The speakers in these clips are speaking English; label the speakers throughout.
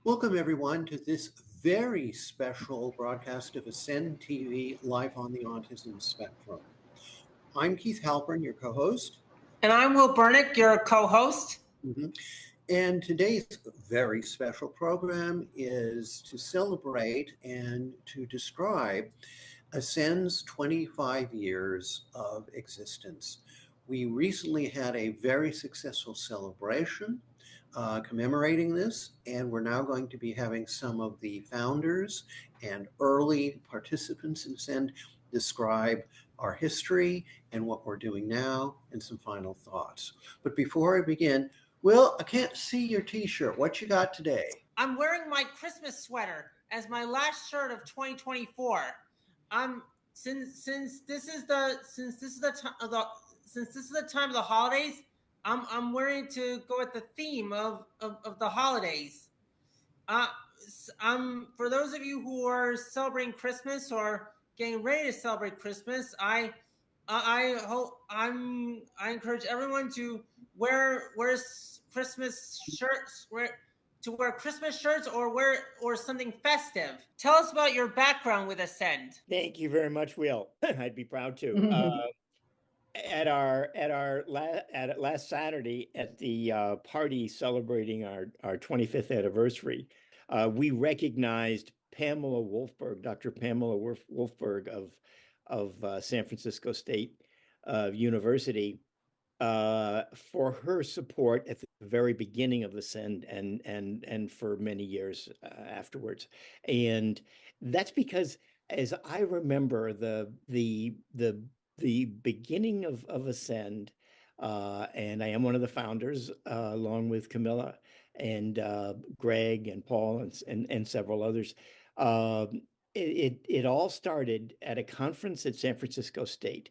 Speaker 1: Welcome, everyone, to this very special broadcast of Ascend TV live on the autism spectrum. I'm Keith Halpern, your co host.
Speaker 2: And I'm Will Burnick, your co-host.
Speaker 1: And today's very special program is to celebrate and to describe Ascend's 25 years of existence. We recently had a very successful celebration commemorating this, and we're now going to be having some of the founders and early participants in Ascend describe our history and what we're doing now and some final thoughts. But before I begin, Will, I can't see your t-shirt. What you got today?
Speaker 2: I'm wearing my Christmas sweater as my last shirt of 2024. Since this is the time of the holidays, I'm wearing to go with the theme of the holidays. For those of you who are celebrating Christmas or getting ready to celebrate Christmas, I encourage everyone to wear Christmas shirts, wear Christmas shirts or something festive. Tell us about your background with Ascend.
Speaker 3: Thank you very much, Will. I'd be proud to. At last Saturday at the party celebrating our 25th anniversary, we recognized Pamela Wolfberg, Dr. Pamela Wolfberg of San Francisco State University, for her support at the very beginning of Ascend and for many years afterwards. And that's because, as I remember, the beginning of Ascend, and I am one of the founders, along with Camilla and Greg and Paul and several others. It all started at a conference at San Francisco State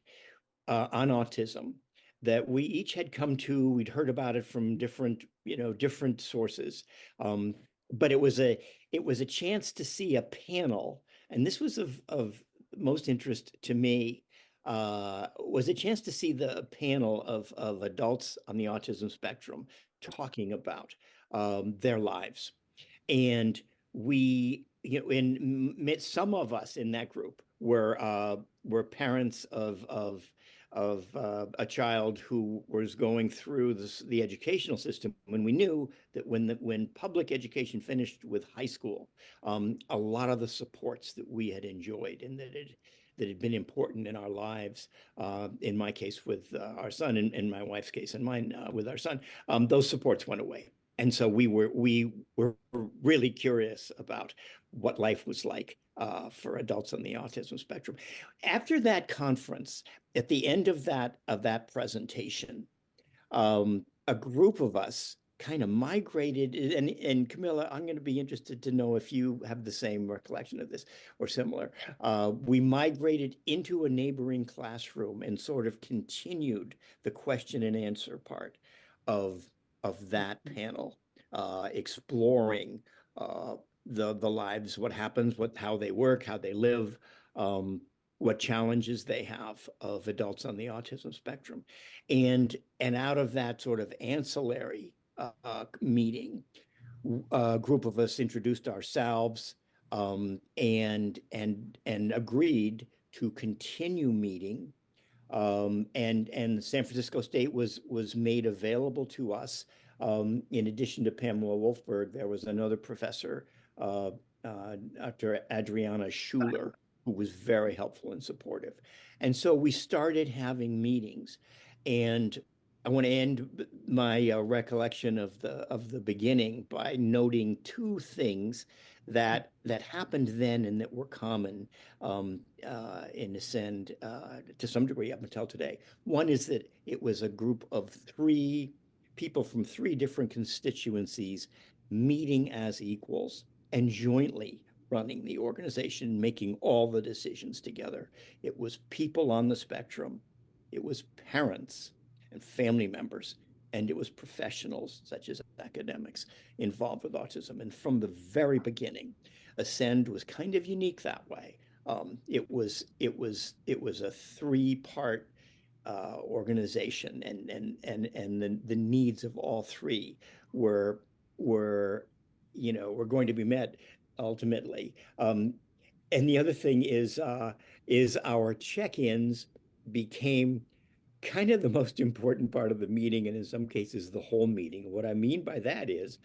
Speaker 3: on autism that we each had come to. We'd heard about it from different sources, but it was a chance to see a panel, and this was of most interest to me. Was a chance to see the panel of adults on the autism spectrum talking about their lives. And we, some of us in that group were parents of a child who was going through the educational system, when we knew that when public education finished with high school, a lot of the supports that we had enjoyed and that had been important in our lives, in my case with our son, and in my wife's case and mine with our son, those supports went away. And so we were really curious about what life was like for adults on the autism spectrum. After that conference, at the end of that presentation, a group of us kind of migrated, and Camilla, I'm going to be interested to know if you have the same recollection of this or similar. We migrated into a neighboring classroom and sort of continued the question and answer part of that panel, exploring the lives, what happens, how they work, how they live, what challenges they have of adults on the autism spectrum. And out of that sort of ancillary meeting, a group of us introduced ourselves, and agreed to continue meeting. And San Francisco State was made available to us. In addition to Pamela Wolfberg, there was another professor, Dr. Adriana Schuler, who was very helpful and supportive. And so we started having meetings. And I want to end my recollection of the beginning by noting two things that happened then and that were common in Ascend to some degree up until today. One is that it was a group of three people from three different constituencies meeting as equals and jointly running the organization, making all the decisions together. It was people on the spectrum, it was parents and family members, and it was professionals such as academics involved with autism. And from the very beginning, Ascend was kind of unique that way. It was a three-part organization, and the needs of all three were were going to be met ultimately. And the other thing is our check-ins became kind of the most important part of the meeting, and in some cases, the whole meeting. What I mean by that is,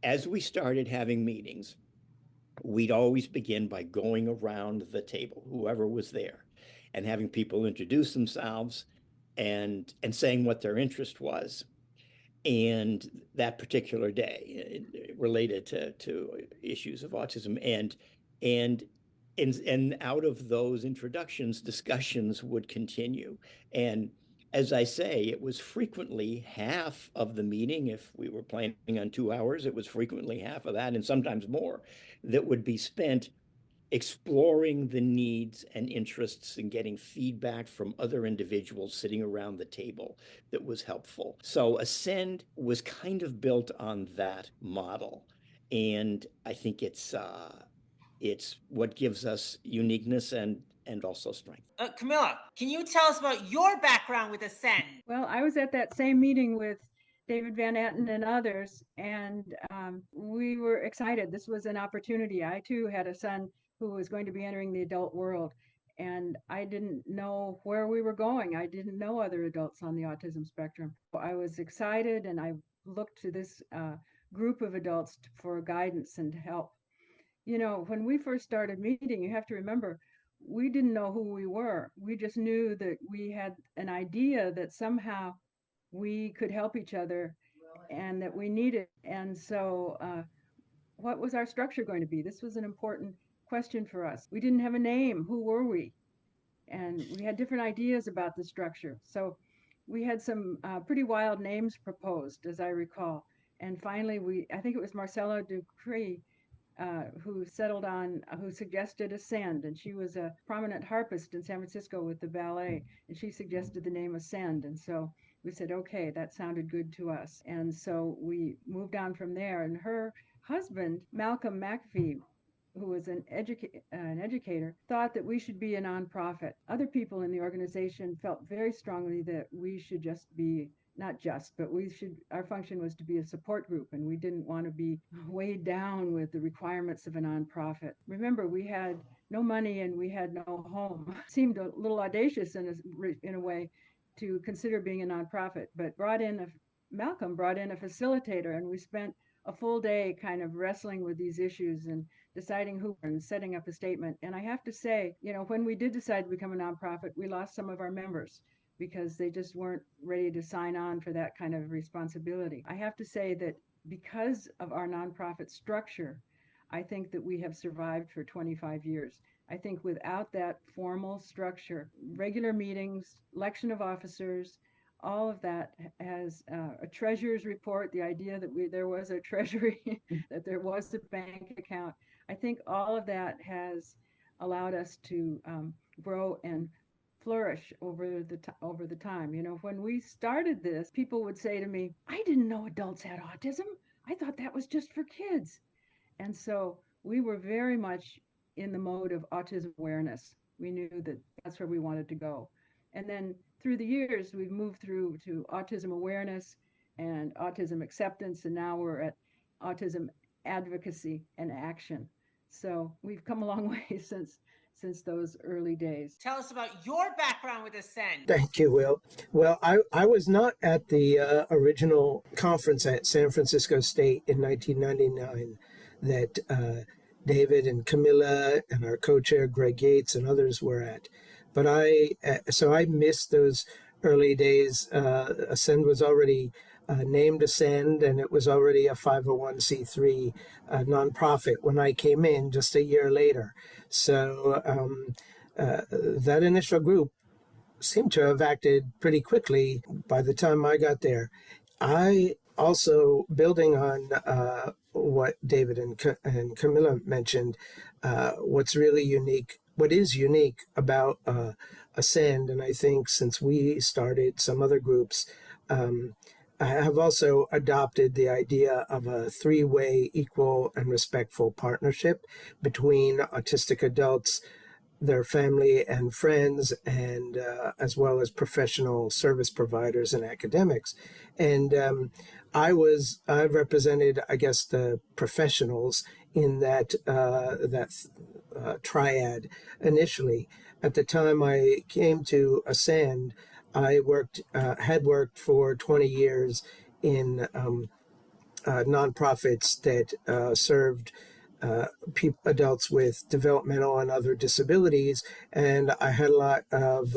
Speaker 3: as we started having meetings, we'd always begin by going around the table, whoever was there, and having people introduce themselves and saying what their interest was, and that particular day related to issues of autism. And out of those introductions, discussions would continue. And as I say, it was frequently half of the meeting. If we were planning on 2 hours, it was frequently half of that, and sometimes more, that would be spent exploring the needs and interests and getting feedback from other individuals sitting around the table that was helpful. So AASCEND was kind of built on that model. And I think it's what gives us uniqueness and also strength.
Speaker 2: Camilla, can you tell us about your background with AASCEND?
Speaker 4: Well, I was at that same meeting with David Van Etten and others, and we were excited. This was an opportunity. I too had a son who was going to be entering the adult world, and I didn't know where we were going. I didn't know other adults on the autism spectrum. I was excited, and I looked to this group of adults for guidance and help. When we first started meeting, you have to remember, we didn't know who we were. We just knew that we had an idea that somehow we could help each other and that we needed. And so what was our structure going to be? This was an important question for us. We didn't have a name. Who were we? And we had different ideas about the structure. So we had some pretty wild names proposed, as I recall. And finally, I think it was Marcella Ducree who suggested AASCEND, and she was a prominent harpist in San Francisco with the ballet, and she suggested the name AASCEND. And so we said, okay, that sounded good to us. And so we moved on from there. And her husband, Malcolm McAfee, who was an educator, thought that we should be a nonprofit. Other people in the organization felt very strongly that we should just be, not just, but our function was to be a support group, and we didn't want to be weighed down with the requirements of a nonprofit. Remember, we had no money and we had no home. It seemed a little audacious in a way to consider being a nonprofit, but Malcolm brought in a facilitator, and we spent a full day kind of wrestling with these issues and deciding who and setting up a statement. And I have to say, when we did decide to become a nonprofit, we lost some of our members because they just weren't ready to sign on for that kind of responsibility. I have to say that because of our nonprofit structure, I think that we have survived for 25 years. I think without that formal structure, regular meetings, election of officers, all of that has a treasurer's report, the idea that there was a treasury, that there was a bank account. I think all of that has allowed us to grow and flourish over the time. When we started this, people would say to me, I didn't know adults had autism. I thought that was just for kids. And so we were very much in the mode of autism awareness. We knew that that's where we wanted to go. And then through the years, we've moved through to autism awareness and autism acceptance, and now we're at autism advocacy and action. So we've come a long way since those early days.
Speaker 2: Tell us about your background with AASCEND.
Speaker 5: Thank you, Will. Well, I was not at the original conference at San Francisco State in 1999 that David and Camilla and our co-chair Greg Yates and others were at. But I missed those early days. AASCEND was already named AASCEND, and it was already a 501c3 nonprofit when I came in just a year later. So that initial group seemed to have acted pretty quickly by the time I got there. I also, building on what David and Camilla mentioned, what is unique about AASCEND, and I think since we started some other groups, I have also adopted the idea of a three-way equal and respectful partnership between autistic adults, their family and friends, and as well as professional service providers and academics. And I represented, I guess, the professionals in that triad initially. At the time I came to Ascend, I had worked for 20 years in nonprofits that served adults with developmental and other disabilities, and I had a lot of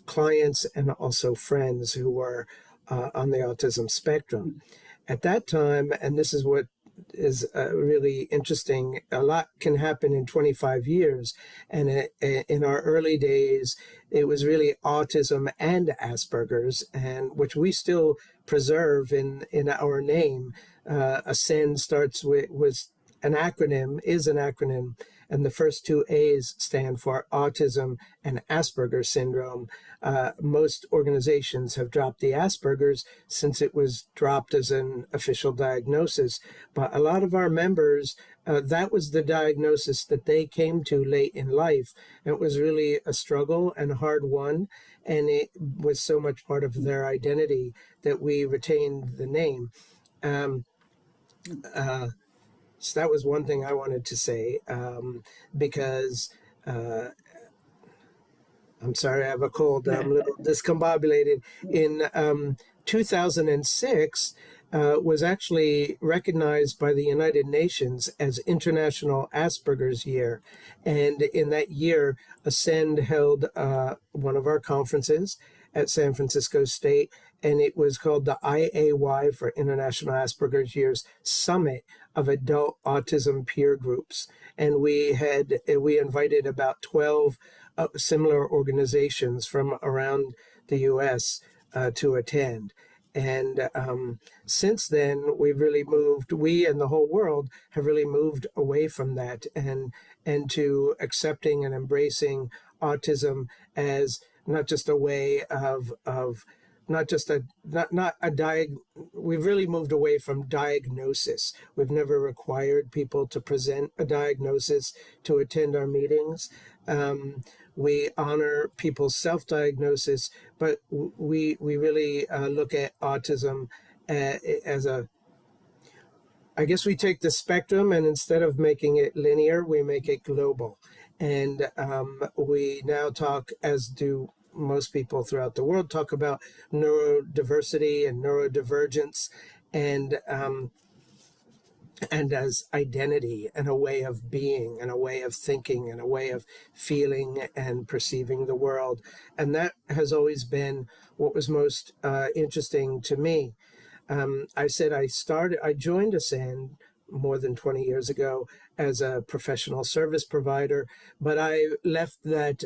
Speaker 5: clients and also friends who were on the autism spectrum. At that time, and this is what is really interesting, a lot can happen in 25 years. And in our early days, it was really autism and Asperger's, and which we still preserve in our name. ASCEND starts with, was an acronym, is an acronym, and the first two A's stand for autism and Asperger's syndrome. Most organizations have dropped the Asperger's since it was dropped as an official diagnosis, but a lot of our members, that was the diagnosis that they came to late in life. And it was really a struggle and a hard one, and it was so much part of their identity that we retained the name. So that was one thing I wanted to say, because I'm sorry, I have a cold. I'm a little discombobulated. In 2006, was actually recognized by the United Nations as International Asperger's Year. And in that year, Ascend held one of our conferences at San Francisco State, and it was called the IAY, for International Asperger's Year's Summit of Adult Autism Peer Groups. And we invited about 12 similar organizations from around the U.S. To attend. And since then, we've really moved, we and the whole world have really moved away from that and to accepting and embracing autism as not just a way of not just a we've really moved away from diagnosis. We've never required people to present a diagnosis to attend our meetings. We honor people's self-diagnosis, but we really look at autism as I guess we take the spectrum, and instead of making it linear, we make it global. And we now talk, as do most people throughout the world, talk about neurodiversity and neurodivergence, and as identity and a way of being and a way of thinking and a way of feeling and perceiving the world. And that has always been what was most interesting to me. I joined Ascend more than 20 years ago as a professional service provider, but I left that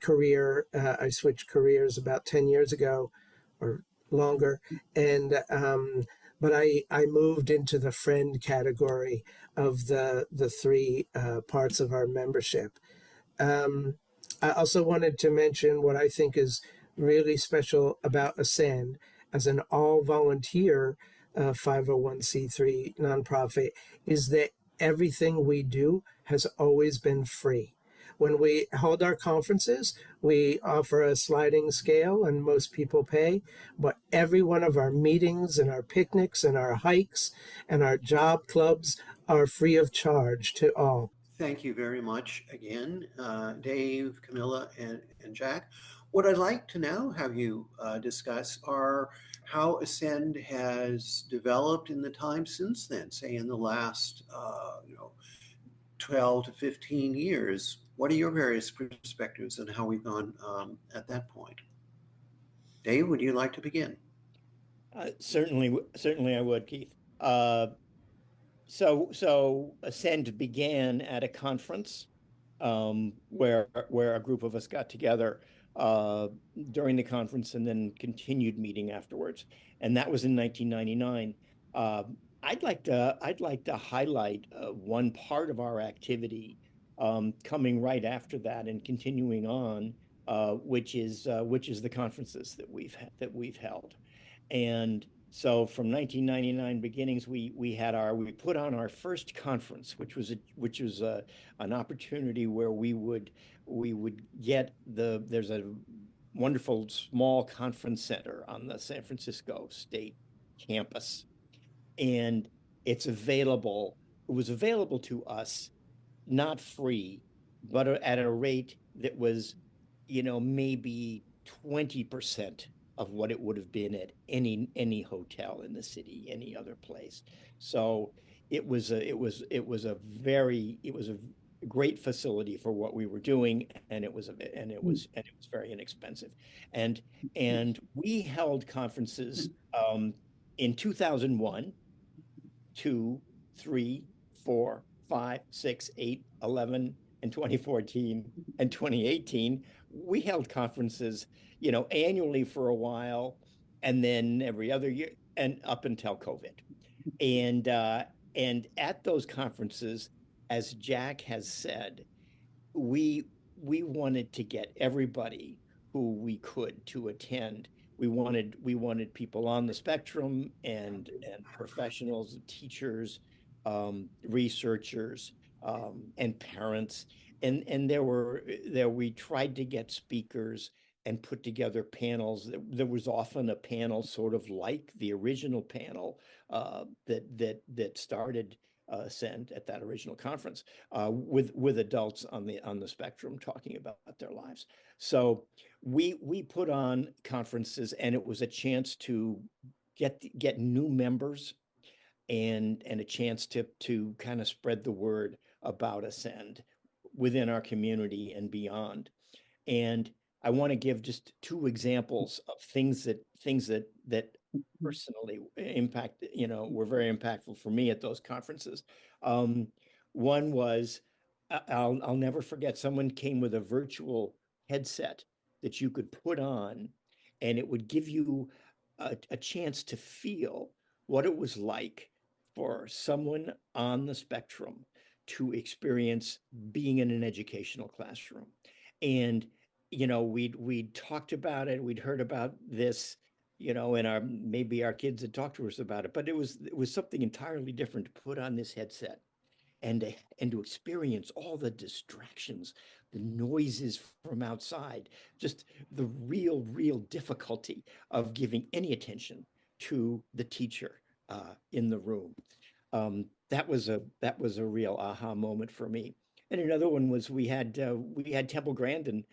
Speaker 5: career. I switched careers about 10 years ago or longer, and but I moved into the friend category of the three parts of our membership. I also wanted to mention what I think is really special about Ascend as an all-volunteer 501c3 nonprofit is that everything we do has always been free. When we hold our conferences, we offer a sliding scale and most people pay, but every one of our meetings and our picnics and our hikes and our job clubs are free of charge to all.
Speaker 1: Thank you very much again, Dave, Camilla, and Jack. What I'd like to now have you discuss are how Ascend has developed in the time since then, say in the last 12 to 15 years. What are your various perspectives on how we've gone at that point? Dave, would you like to begin?
Speaker 3: Certainly I would, Keith. So Ascend began at a conference where a group of us got together during the conference and then continued meeting afterwards, and that was in 1999. I'd like to highlight one part of our activity coming right after that and continuing on, which is the conferences that we've held. And So from 1999 beginnings, we put on our first conference, which was an opportunity where we would get there's a wonderful small conference center on the San Francisco State campus, and it was available to us, not free, but at a rate that was, maybe 20% of what it would have been at any hotel in the city, any other place. So it was a great facility for what we were doing, and it was very inexpensive. And we held conferences in 2001, 2, 3, 4, 5, 6, 8, 11, and 2014 and 2018. We held conferences, annually for a while, and then every other year, and up until COVID. And at those conferences, as Jack has said, we we wanted to get everybody who we could to attend. We wanted people on the spectrum, and professionals, teachers, researchers, and parents. And there we tried to get speakers and put together panels. There was often a panel sort of like the original panel that started AASCEND at that original conference, with adults on the spectrum talking about their lives. So we put on conferences, and it was a chance to get new members, and a chance to kind of spread the word about AASCEND within our community and beyond. And I want to give just two examples of things that personally were very impactful for me at those conferences. Um, One was, I'll never forget, someone came with a virtual headset that you could put on, and it would give you a chance to feel what it was like for someone on the spectrum to experience being in an educational classroom. And we'd talked about it, we'd heard about this, and maybe our kids had talked to us about it, but it was something entirely different to put on this headset, and to experience all the distractions, the noises from outside, just the real difficulty of giving any attention to the teacher in the room. That was a real aha moment for me. And another one was, we had Temple Grandin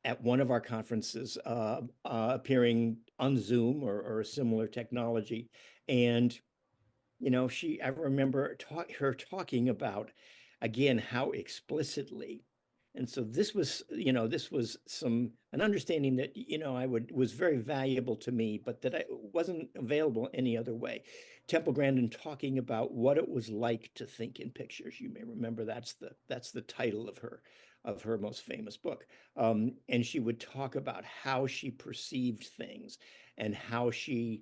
Speaker 3: at one of our conferences, appearing on Zoom, or a similar technology. And I remember her talking about, again, how explicitly. And so this was an understanding that, was very valuable to me, but that I wasn't available any other way. Temple Grandin talking about what it was like to think in pictures. You may remember that's the title of her most famous book. And she would talk about how she perceived things, and how she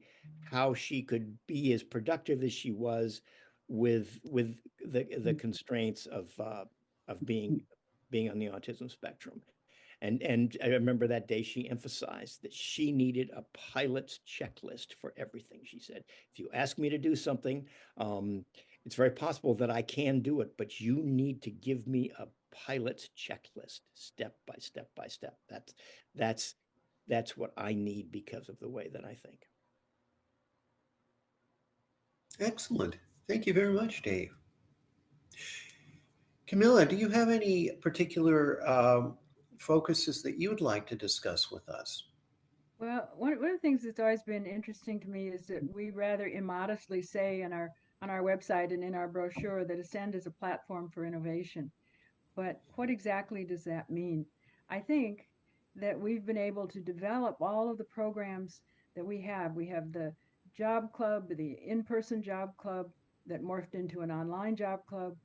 Speaker 3: could be as productive as she was with the constraints of being on the autism spectrum. And I remember that day she emphasized that she needed a pilot's checklist for everything. She said, if you ask me to do something, it's very possible that I can do it, but you need to give me a pilot's checklist, step by step by step. That's what I need because of the way that I think.
Speaker 1: Excellent. Thank you very much, Dave. Camilla, do you have any particular focuses that you would like to discuss with us?
Speaker 4: Well, one of the things that's always been interesting to me is that we rather immodestly say on our website and in our brochure that AASCEND is a platform for innovation. But what exactly does that mean? I think that we've been able to develop all of the programs that we have. We have the job club, the in-person job club that morphed into an online job club.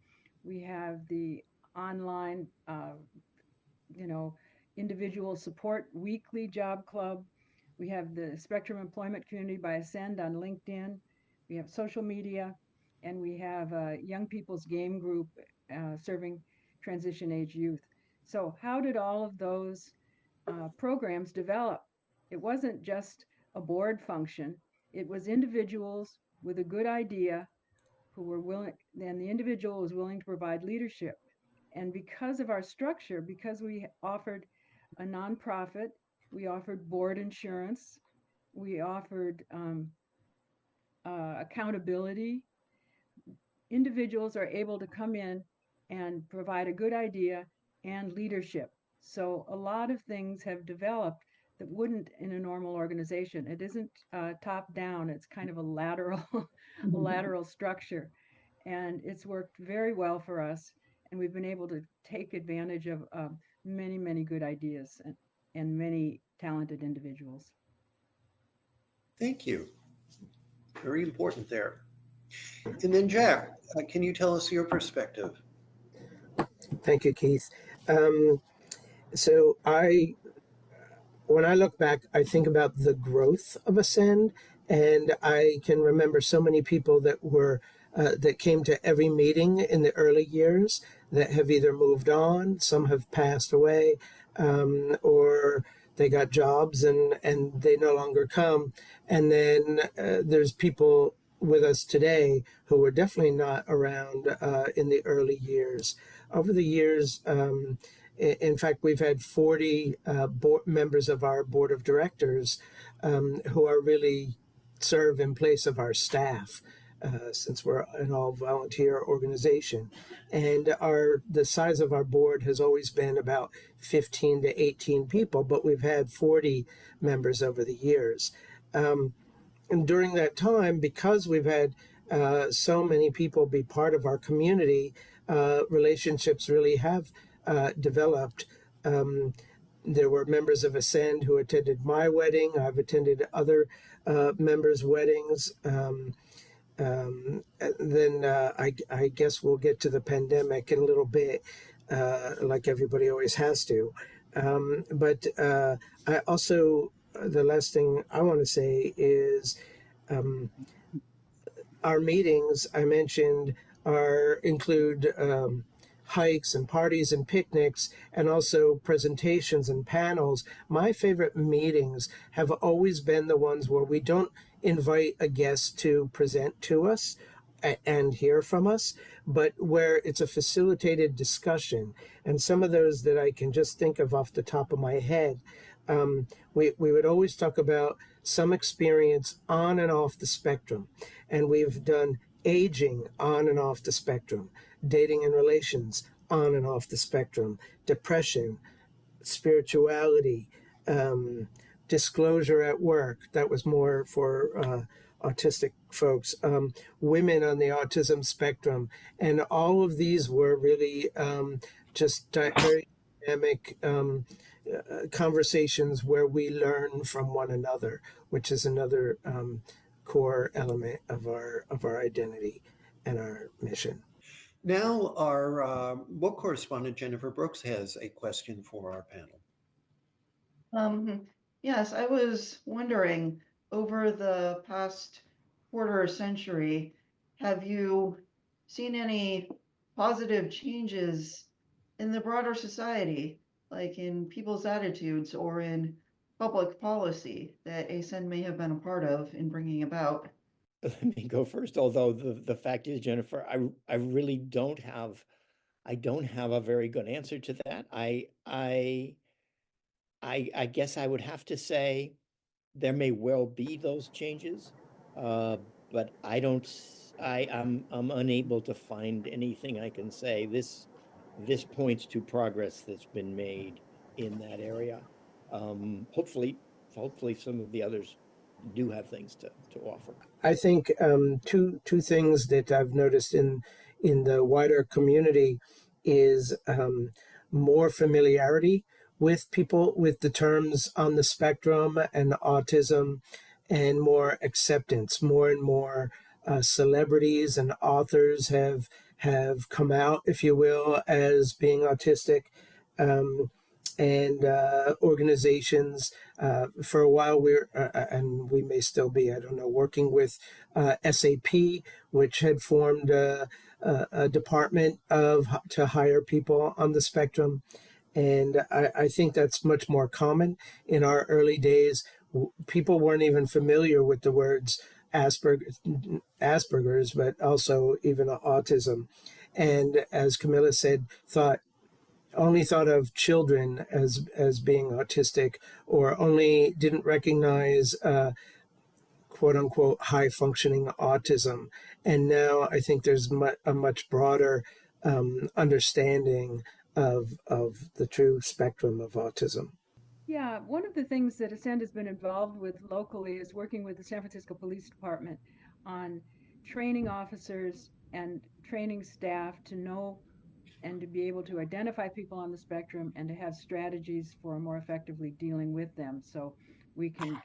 Speaker 4: We have the online, individual support weekly job club. We have the Spectrum Employment Community by AASCEND on LinkedIn. We have social media, and we have a young people's game group serving transition age youth. So how did all of those programs develop? It wasn't just a board function. It was individuals with a good idea who were willing, and the individual was willing to provide leadership. And because of our structure, because we offered a nonprofit, we offered board insurance, we offered accountability, individuals are able to come in and provide a good idea and leadership. So a lot of things have developed that wouldn't in a normal organization. It isn't top down, it's kind of a lateral, a lateral structure. And it's worked very well for us. And we've been able to take advantage of many, many good ideas and many talented individuals.
Speaker 1: Thank you. Very important there. And then Jack, can you tell us your perspective?
Speaker 5: Thank you, Keith. So when I look back, I think about the growth of AASCEND, and I can remember so many people that were that came to every meeting in the early years that have either moved on, some have passed away, or they got jobs and they no longer come. And then there's people with us today who were definitely not around in the early years. Over the years, in fact, we've had 40 members of our board of directors who are really serve in place of our staff, since we're an all-volunteer organization. And the size of our board has always been about 15 to 18 people, but we've had 40 members over the years. And during that time, because we've had so many people be part of our community, relationships really have developed. There were members of AASCEND who attended my wedding. I've attended other members' weddings. Then I guess we'll get to the pandemic in a little bit, like everybody always has to. But I also, the last thing I want to say is our meetings, I mentioned, include hikes and parties and picnics, and also presentations and panels. My favorite meetings have always been the ones where we don't invite a guest to present to us and hear from us, but where it's a facilitated discussion. And some of those that I can just think of off the top of my head, we would always talk about some experience on and off the spectrum. And we've done aging on and off the spectrum, dating and relations on and off the spectrum, depression, spirituality, disclosure at work. That was more for autistic folks, women on the autism spectrum. And all of these were really just very dynamic conversations where we learn from one another, which is another core element of our identity and our mission.
Speaker 1: Now our book correspondent, Jennifer Brooks, has a question for our panel.
Speaker 6: Yes, I was wondering, over the past quarter century, have you seen any positive changes in the broader society, like in people's attitudes or in public policy that AASCEND may have been a part of in bringing about?
Speaker 3: Let me go first, although the fact is, Jennifer, I really don't have a very good answer to that. I guess I would have to say there may well be those changes, but I'm unable to find anything I can say. This points to progress that's been made in that area. Hopefully some of the others do have things to offer.
Speaker 5: I think two things that I've noticed in the wider community is more familiarity with people with the terms on the spectrum and autism, and more acceptance. More and more celebrities and authors have come out, if you will, as being autistic. And organizations, for a while and we may still be, I don't know, working with SAP, which had formed a department to hire people on the spectrum. And I think that's much more common. In our early days, people weren't even familiar with the words Asperger's, but also even autism. And as Camilla said, only thought of children as being autistic, or only didn't recognize quote unquote high functioning autism. And now I think there's a much broader understanding of the true spectrum of autism.
Speaker 4: Yeah, one of the things that AASCEND has been involved with locally is working with the San Francisco Police Department on training officers and training staff to know and to be able to identify people on the spectrum and to have strategies for more effectively dealing with them so we can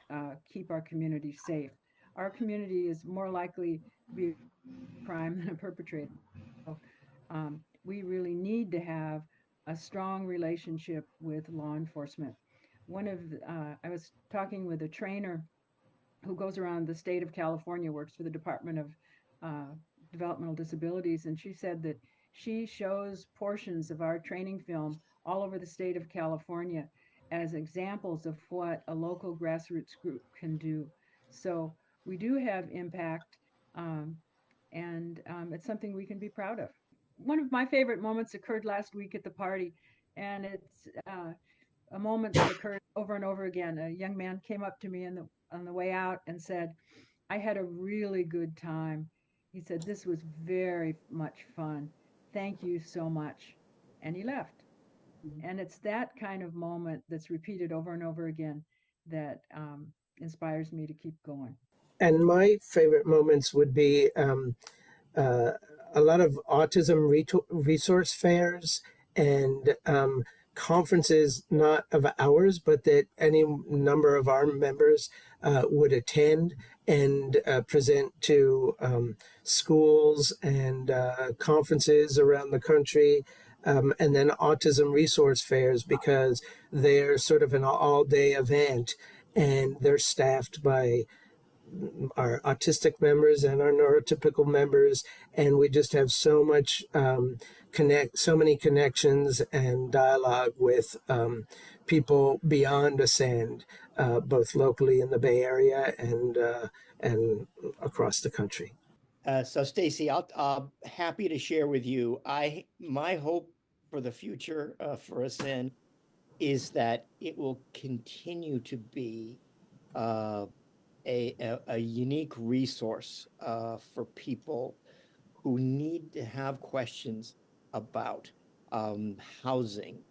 Speaker 4: keep our community safe. Our community is more likely to be a crime than a perpetrator. So, we really need to have a strong relationship with law enforcement. I was talking with a trainer who goes around the state of California, works for the Department of Developmental Disabilities, and she said that she shows portions of our training film all over the state of California as examples of what a local grassroots group can do. So we do have impact, and it's something we can be proud of. One of my favorite moments occurred last week at the party, and it's a moment that occurred over and over again. A young man came up to me on the way out and said, "I had a really good time." He said, "This was very much fun. Thank you so much." And he left. And it's that kind of moment that's repeated over and over again that inspires me to keep going.
Speaker 5: And my favorite moments would be a lot of autism resource fairs and conferences, not of ours, but that any number of our members would attend and present to schools and conferences around the country. And then autism resource fairs, because they're sort of an all-day event and they're staffed by our autistic members and our neurotypical members, and we just have so much so many connections and dialogue with people beyond AASCEND, both locally in the Bay Area and across the country.
Speaker 3: So Stacy, I'll happy to share with you. My hope for the future for AASCEND is that it will continue to be a unique resource for people who need to have questions about housing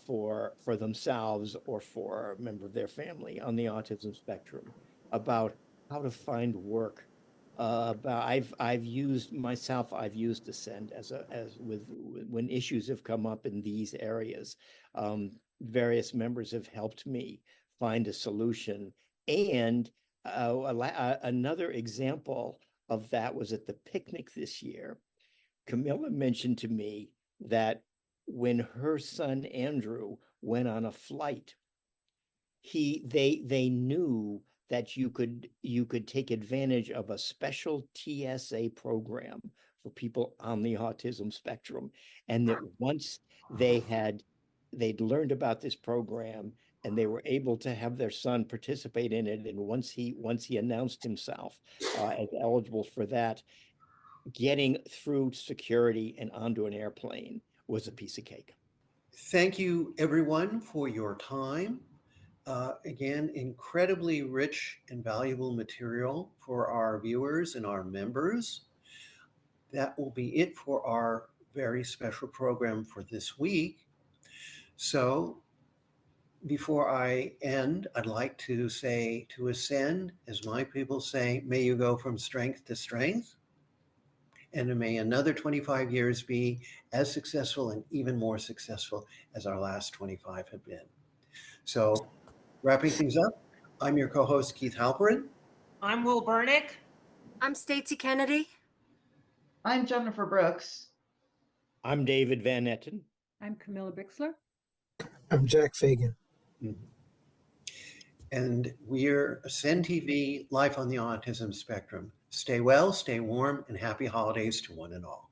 Speaker 3: for themselves or for a member of their family on the autism spectrum, about how to find work. I've used AASCEND when issues have come up in these areas. Various members have helped me find a solution. And another example of that was at the picnic this year. Camilla mentioned to me that when her son Andrew went on a flight, they knew that you could take advantage of a special TSA program for people on the autism spectrum, and that once they'd learned about this program and they were able to have their son participate in it, and once he announced himself as eligible for that, getting through security and onto an airplane was a piece of cake.
Speaker 1: Thank you, everyone, for your time. Again, incredibly rich and valuable material for our viewers and our members. That will be it for our very special program for this week. So before I end, I'd like to say to AASCEND, as my people say, may you go from strength to strength. And may another 25 years be as successful and even more successful as our last 25 have been. So wrapping things up, I'm your co-host, Keith Halperin.
Speaker 2: I'm Will Burnick.
Speaker 7: I'm Stacy Kennedy.
Speaker 6: I'm Jennifer Brooks.
Speaker 3: I'm David Van Etten.
Speaker 4: I'm Camilla Bixler.
Speaker 5: I'm Jack Fagan.
Speaker 1: Mm-hmm. And we're AASCENDTV, Life on the Autism Spectrum. Stay well, stay warm, and happy holidays to one and all.